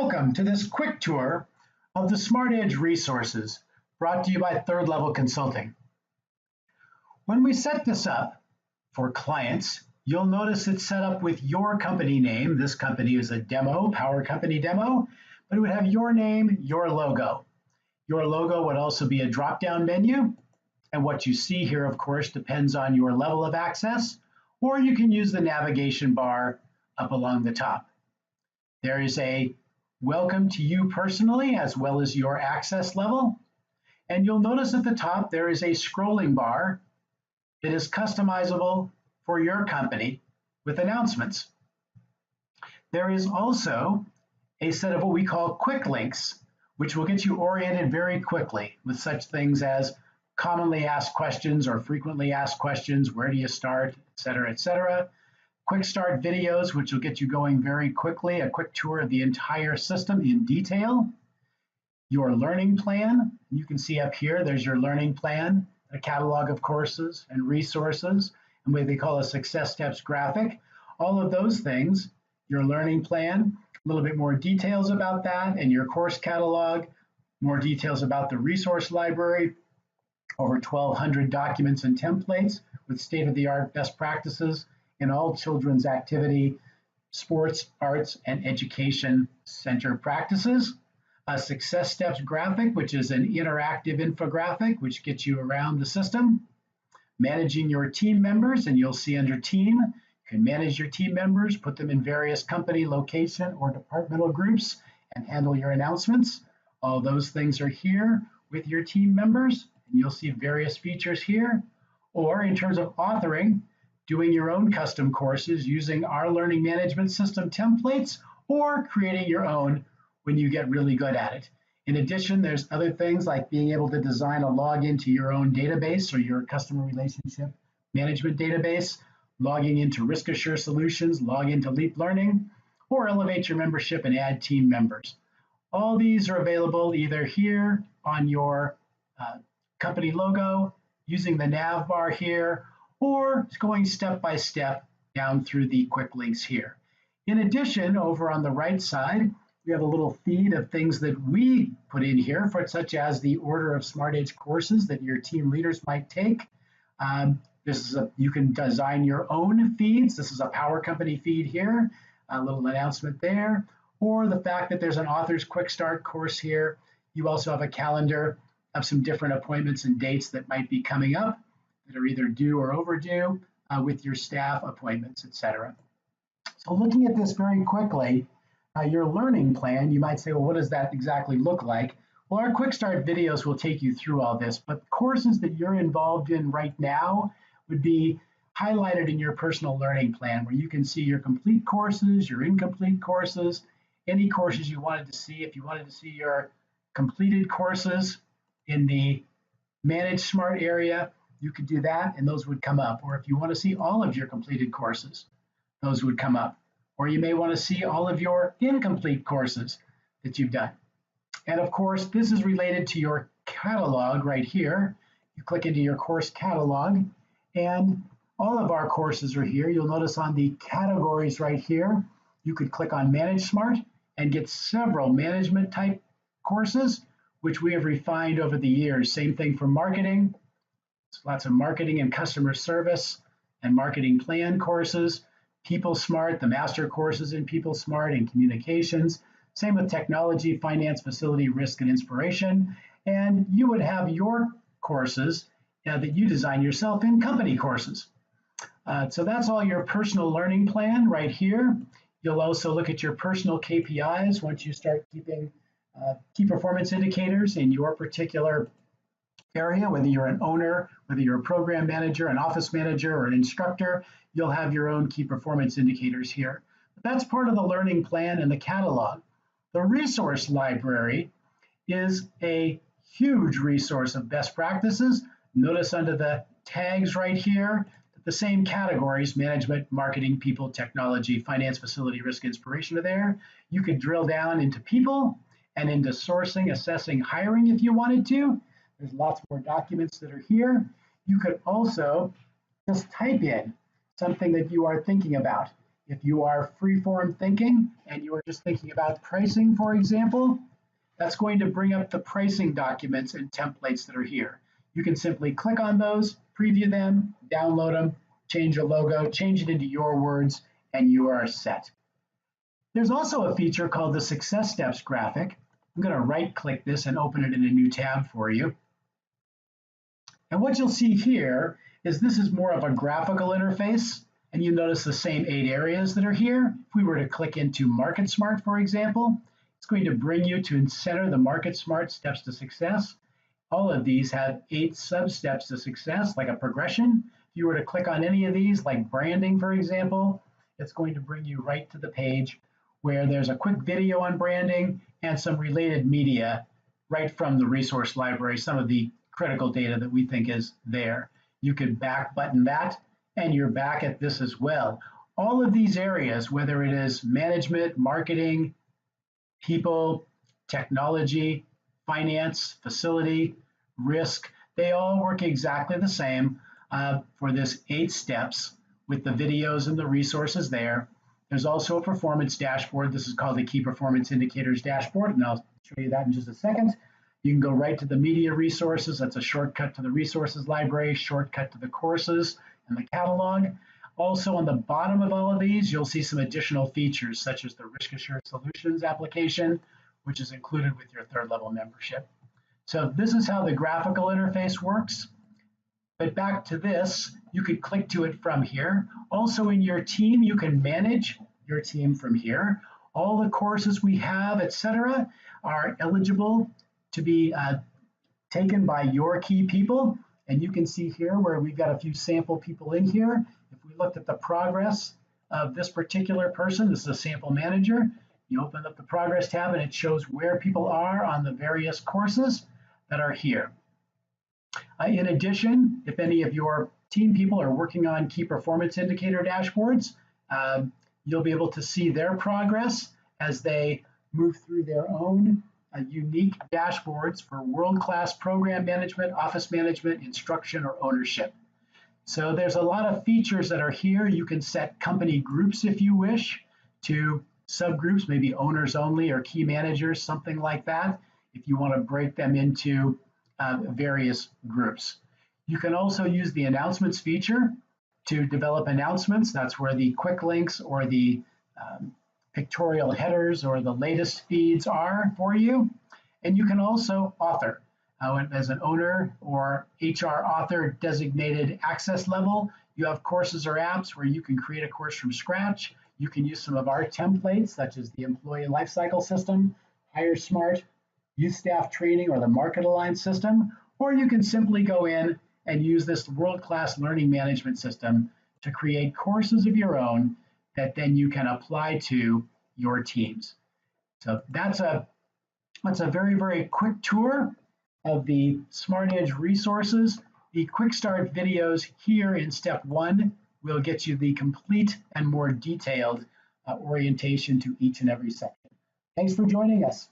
Welcome to this quick tour of the SmartEDGE resources brought to you by Third Level Consulting. When we set this up for clients, you'll notice it's set up with your company name. This company is a demo, Power Company demo, but it would have your name, your logo. Your logo would also be a drop-down menu, and what you see here, of course, depends on your level of access, or you can use the navigation bar up along the top. There is a welcome to you personally, as well as your access level. And you'll notice at the top, there is a scrolling bar that is customizable for your company with announcements. There is also a set of what we call quick links, which will get you oriented very quickly with such things as commonly asked questions or frequently asked questions, where do you start, et cetera, et cetera. Quick start videos, which will get you going very quickly, a quick tour of the entire system in detail. Your learning plan, you can see up here, there's your learning plan, a catalog of courses and resources, and what they call a success steps graphic. All of those things, your learning plan, a little bit more details about that, and your course catalog, more details about the resource library, over 1,200 documents and templates with state-of-the-art best practices in all children's activity, sports, arts, and education center practices. A success steps graphic, which is an interactive infographic, which gets you around the system. Managing your team members, and you'll see under team, you can manage your team members, put them in various company, location, or departmental groups, and handle your announcements. All those things are here with your team members, and you'll see various features here. Or in terms of authoring, doing your own custom courses using our learning management system templates, or creating your own when you get really good at it. In addition, there's other things like being able to design a login to your own database or your customer relationship management database, logging into RiskAssure Solutions, log into Leap Learning, or elevate your membership and add team members. All these are available either here on your company logo, using the nav bar here, or going step by step down through the quick links here. In addition, over on the right side, we have a little feed of things that we put in here, such as the order of SmartEDGE courses that your team leaders might take. You can design your own feeds. This is a Power Company feed here, a little announcement there, or the fact that there's an author's quick start course here. You also have a calendar of some different appointments and dates that might be coming up that are either due or overdue with your staff appointments, etc. So looking at this very quickly, your learning plan, you might say, well, what does that exactly look like? Well, our quick start videos will take you through all this, but courses that you're involved in right now would be highlighted in your personal learning plan, where you can see your complete courses, your incomplete courses, any courses you wanted to see. If you wanted to see your completed courses in the Manage Smart area, you could do that and those would come up. Or if you want to see all of your completed courses, those would come up. Or you may want to see all of your incomplete courses that you've done. And of course, this is related to your catalog right here. You click into your course catalog and all of our courses are here. You'll notice on the categories right here, you could click on Manage Smart and get several management type courses, which we have refined over the years. Same thing for marketing. Lots of marketing and customer service and marketing plan courses. People Smart, the master courses in People Smart and communications. Same with technology, finance, facility, risk, and inspiration. And you would have your courses that you design yourself in company courses. So that's all your personal learning plan right here. You'll also look at your personal KPIs once you start keeping key performance indicators in your particular area, whether you're an owner, whether you're a program manager, an office manager, or an instructor, you'll have your own key performance indicators here. But that's part of the learning plan and the catalog. The resource library is a huge resource of best practices. Notice under the tags right here, the same categories, management, marketing, people, technology, finance, facility, risk, inspiration are there. You could drill down into people and into sourcing, assessing, hiring if you wanted to. There's lots more documents that are here. You could also just type in something that you are thinking about. If you are free-form thinking and you are just thinking about pricing, for example, that's going to bring up the pricing documents and templates that are here. You can simply click on those, preview them, download them, change a logo, change it into your words, and you are set. There's also a feature called the Success Steps graphic. I'm going to right-click this and open it in a new tab for you. And what you'll see here is this is more of a graphical interface, and you notice the same 8 areas that are here. If we were to click into Market Smart, for example, it's going to bring you to center the Market Smart Steps to Success. All of these have 8 sub-steps to success, like a progression. If you were to click on any of these, like branding, for example, it's going to bring you right to the page where there's a quick video on branding and some related media right from the resource library, some of the critical data that we think is there. You could back button that, and you're back at this as well. All of these areas, whether it is management, marketing, people, technology, finance, facility, risk, they all work exactly the same for this 8 steps with the videos and the resources there. There's also a performance dashboard. This is called the Key Performance Indicators Dashboard, and I'll show you that in just a second. You can go right to the media resources. That's a shortcut to the resources library, shortcut to the courses and the catalog. Also on the bottom of all of these, you'll see some additional features such as the Risk Assured Solutions application, which is included with your 3rd level membership. So this is how the graphical interface works. But back to this, you could click to it from here. Also in your team, you can manage your team from here. All the courses we have, etc., are eligible to be taken by your key people. And you can see here where we've got a few sample people in here. If we looked at the progress of this particular person, this is a sample manager, you open up the progress tab and it shows where people are on the various courses that are here. In addition, if any of your team people are working on key performance indicator dashboards, you'll be able to see their progress as they move through their own unique dashboards for world-class program management, office management, instruction, or ownership. So there's a lot of features that are here. You can set company groups if you wish to subgroups, maybe owners only or key managers, something like that, if you want to break them into various groups. You can also use the announcements feature to develop announcements. That's where the quick links or the pictorial headers or the latest feeds are for you. And you can also author. As an owner or HR author designated access level, you have courses or apps where you can create a course from scratch. You can use some of our templates, such as the Employee Lifecycle System, Hire Smart, Youth Staff Training, or the Market Aligned system, or you can simply go in and use this world-class learning management system to create courses of your own that then you can apply to your teams. So that's a very, very quick tour of the SmartEDGE resources. The quick start videos here in step 1 will get you the complete and more detailed orientation to each and every section. Thanks for joining us.